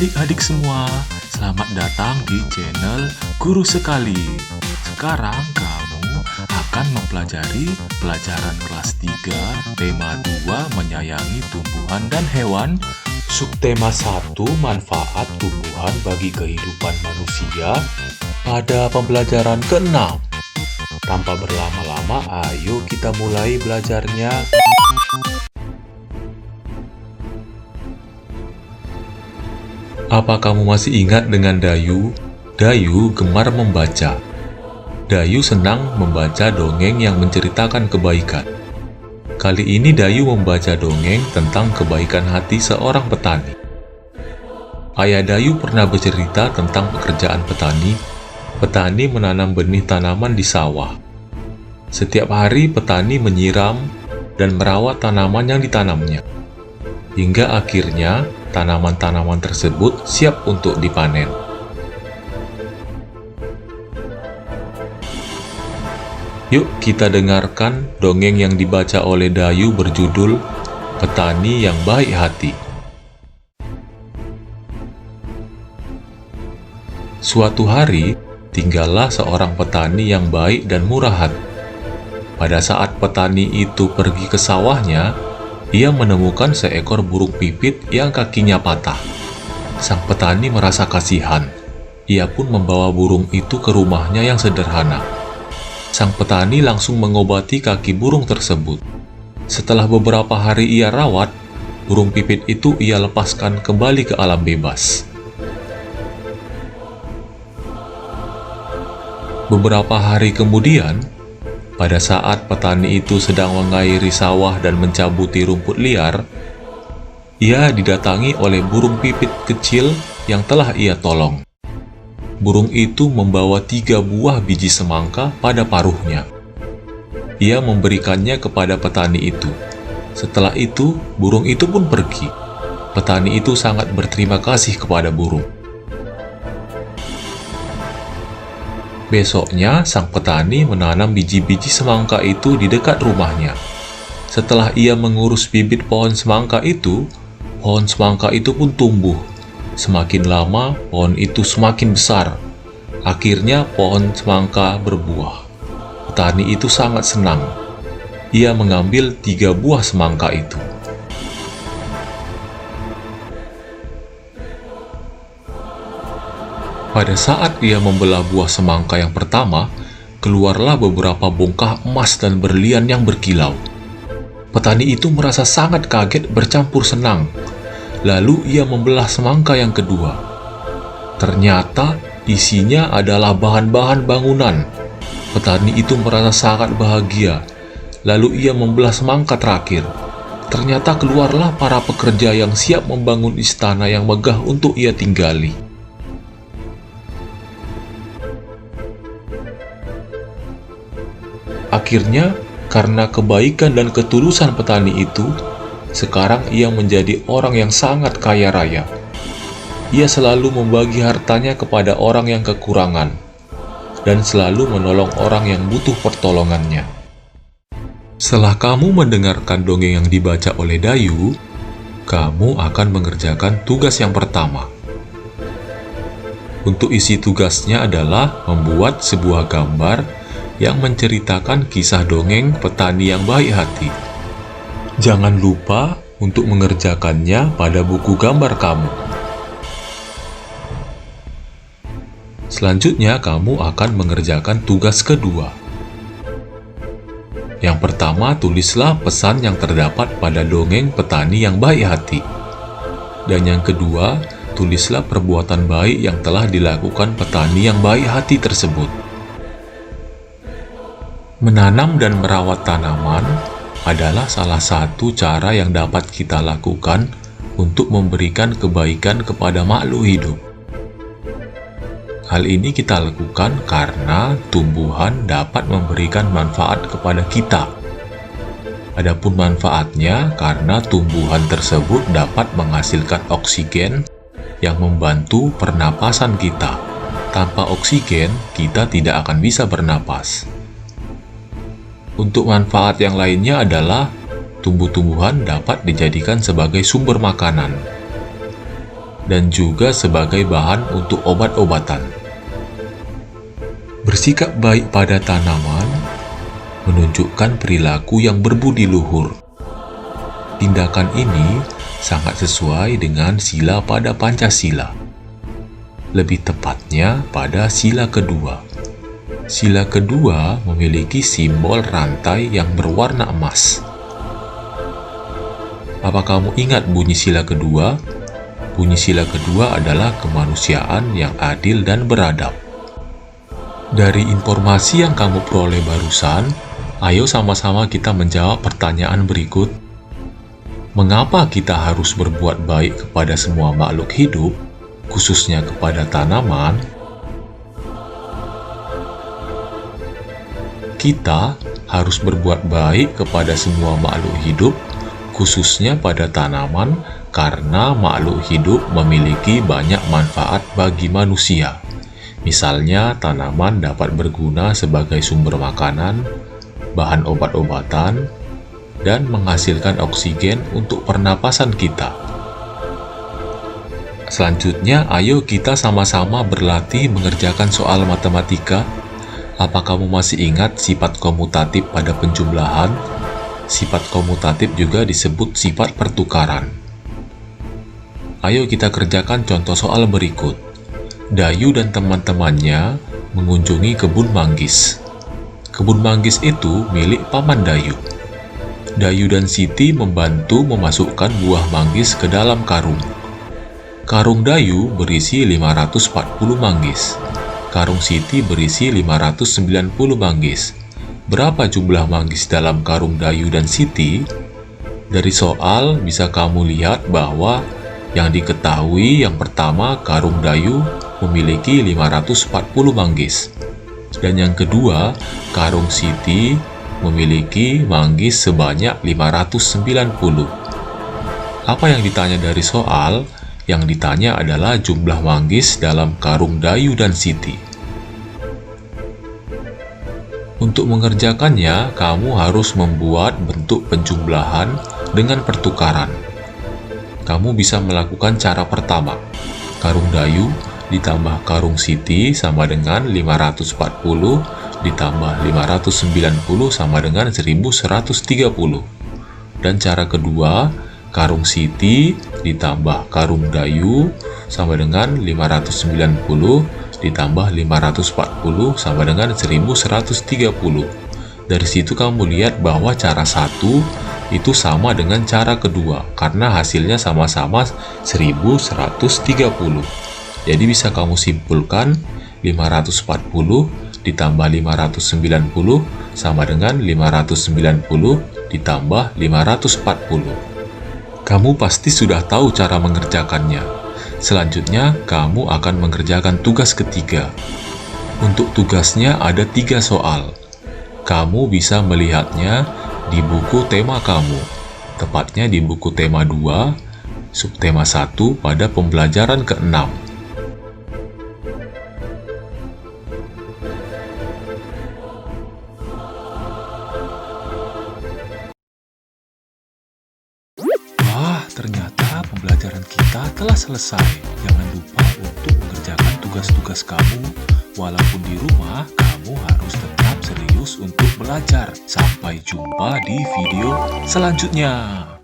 adik-adik semua, selamat datang di channel Guru Sekali. Sekarang kamu akan mempelajari pelajaran kelas 3, tema 2, menyayangi tumbuhan dan hewan, subtema 1, manfaat tumbuhan bagi kehidupan manusia, pada pembelajaran ke-6. Tanpa berlama-lama, ayo kita mulai belajarnya. Apa kamu masih ingat dengan Dayu? Dayu gemar membaca. Dayu senang membaca dongeng yang menceritakan kebaikan. Kali ini Dayu membaca dongeng tentang kebaikan hati seorang petani. Ayah Dayu pernah bercerita tentang pekerjaan petani. Petani menanam benih tanaman di sawah. Setiap hari petani menyiram dan merawat tanaman yang ditanamnya. Hingga akhirnya tanaman-tanaman tersebut siap untuk dipanen. Yuk kita dengarkan dongeng yang dibaca oleh Dayu berjudul Petani yang Baik Hati. Suatu hari, tinggallah seorang petani yang baik dan murah hati. Pada saat petani itu pergi ke sawahnya, ia menemukan seekor burung pipit yang kakinya patah. Sang petani merasa kasihan. Ia pun membawa burung itu ke rumahnya yang sederhana. Sang petani langsung mengobati kaki burung tersebut. Setelah beberapa hari ia rawat, burung pipit itu ia lepaskan kembali ke alam bebas. Beberapa hari kemudian, pada saat petani itu sedang mengairi sawah dan mencabuti rumput liar, ia didatangi oleh burung pipit kecil yang telah ia tolong. Burung itu membawa 3 buah biji semangka pada paruhnya. Ia memberikannya kepada petani itu. Setelah itu, burung itu pun pergi. Petani itu sangat berterima kasih kepada burung. Besoknya, sang petani menanam biji-biji semangka itu di dekat rumahnya. Setelah ia mengurus bibit pohon semangka itu pun tumbuh. Semakin lama, pohon itu semakin besar. Akhirnya, pohon semangka berbuah. Petani itu sangat senang. Ia mengambil 3 buah semangka itu. Pada saat ia membelah buah semangka yang pertama, keluarlah beberapa bongkah emas dan berlian yang berkilau. Petani itu merasa sangat kaget bercampur senang. Lalu ia membelah semangka yang kedua. Ternyata isinya adalah bahan-bahan bangunan. Petani itu merasa sangat bahagia. Lalu ia membelah semangka terakhir. Ternyata keluarlah para pekerja yang siap membangun istana yang megah untuk ia tinggali. Akhirnya, karena kebaikan dan ketulusan petani itu, sekarang ia menjadi orang yang sangat kaya raya. Ia selalu membagi hartanya kepada orang yang kekurangan, dan selalu menolong orang yang butuh pertolongannya. Setelah kamu mendengarkan dongeng yang dibaca oleh Dayu, kamu akan mengerjakan tugas yang pertama. Untuk isi tugasnya adalah membuat sebuah gambar yang menceritakan kisah dongeng petani yang baik hati. Jangan lupa untuk mengerjakannya pada buku gambar kamu. Selanjutnya, kamu akan mengerjakan tugas kedua. Yang pertama, tulislah pesan yang terdapat pada dongeng petani yang baik hati. Dan yang kedua, tulislah perbuatan baik yang telah dilakukan petani yang baik hati tersebut. Menanam dan merawat tanaman adalah salah satu cara yang dapat kita lakukan untuk memberikan kebaikan kepada makhluk hidup. Hal ini kita lakukan karena tumbuhan dapat memberikan manfaat kepada kita. Adapun manfaatnya karena tumbuhan tersebut dapat menghasilkan oksigen yang membantu pernapasan kita. Tanpa oksigen, kita tidak akan bisa bernapas. Untuk manfaat yang lainnya adalah tumbuh-tumbuhan dapat dijadikan sebagai sumber makanan. dan juga sebagai bahan untuk obat-obatan. Bersikap baik pada tanaman menunjukkan perilaku yang berbudi luhur. Tindakan ini sangat sesuai dengan sila pada Pancasila. Lebih tepatnya pada sila kedua. Sila kedua memiliki simbol rantai yang berwarna emas. Apa kamu ingat bunyi sila kedua? Bunyi sila kedua adalah kemanusiaan yang adil dan beradab. Dari informasi yang kamu peroleh barusan, ayo sama-sama kita menjawab pertanyaan berikut. Mengapa kita harus berbuat baik kepada semua makhluk hidup, khususnya kepada tanaman? Kita harus berbuat baik kepada semua makhluk hidup, khususnya pada tanaman, karena makhluk hidup memiliki banyak manfaat bagi manusia. Misalnya, tanaman dapat berguna sebagai sumber makanan, bahan obat-obatan, dan menghasilkan oksigen untuk pernapasan kita. Selanjutnya, ayo kita sama-sama berlatih mengerjakan soal matematika. Apa kamu masih ingat sifat komutatif pada penjumlahan? Sifat komutatif juga disebut sifat pertukaran. Ayo kita kerjakan contoh soal berikut. Dayu dan teman-temannya mengunjungi kebun manggis. Kebun manggis itu milik Paman Dayu. Dayu dan Siti membantu memasukkan buah manggis ke dalam karung. Karung Dayu berisi 540 manggis. Karung Siti berisi 590 manggis. Berapa jumlah manggis dalam karung Dayu dan Siti? Dari soal bisa kamu lihat bahwa yang diketahui yang pertama, karung Dayu memiliki 540 manggis. Dan yang kedua, karung Siti memiliki manggis sebanyak 590. Apa yang ditanya dari soal? Yang ditanya adalah jumlah manggis dalam karung Dayu dan Siti. Untuk mengerjakannya, kamu harus membuat bentuk penjumlahan dengan pertukaran. Kamu bisa melakukan cara pertama. Karung Dayu ditambah karung Siti sama dengan 540 ditambah 590 sama dengan 1130. Dan cara kedua, karung Siti ditambah karung Dayu sama dengan 590 ditambah 540 sama dengan 1130. Dari situ kamu lihat bahwa cara satu itu sama dengan cara kedua karena hasilnya sama-sama 1130. Jadi bisa kamu simpulkan 540 ditambah 590 sama dengan 590 ditambah 540. Kamu pasti sudah tahu cara mengerjakannya. Selanjutnya, kamu akan mengerjakan tugas ketiga. Untuk tugasnya ada 3 soal. Kamu bisa melihatnya di buku tema kamu, tepatnya di buku tema 2, subtema 1 pada pembelajaran ke-6. Wah, ternyata pembelajaran kita telah selesai. Jangan lupa untuk mengerjakan tugas-tugas kamu. Walaupun di rumah, kamu harus tetap serius untuk belajar. Sampai jumpa di video selanjutnya.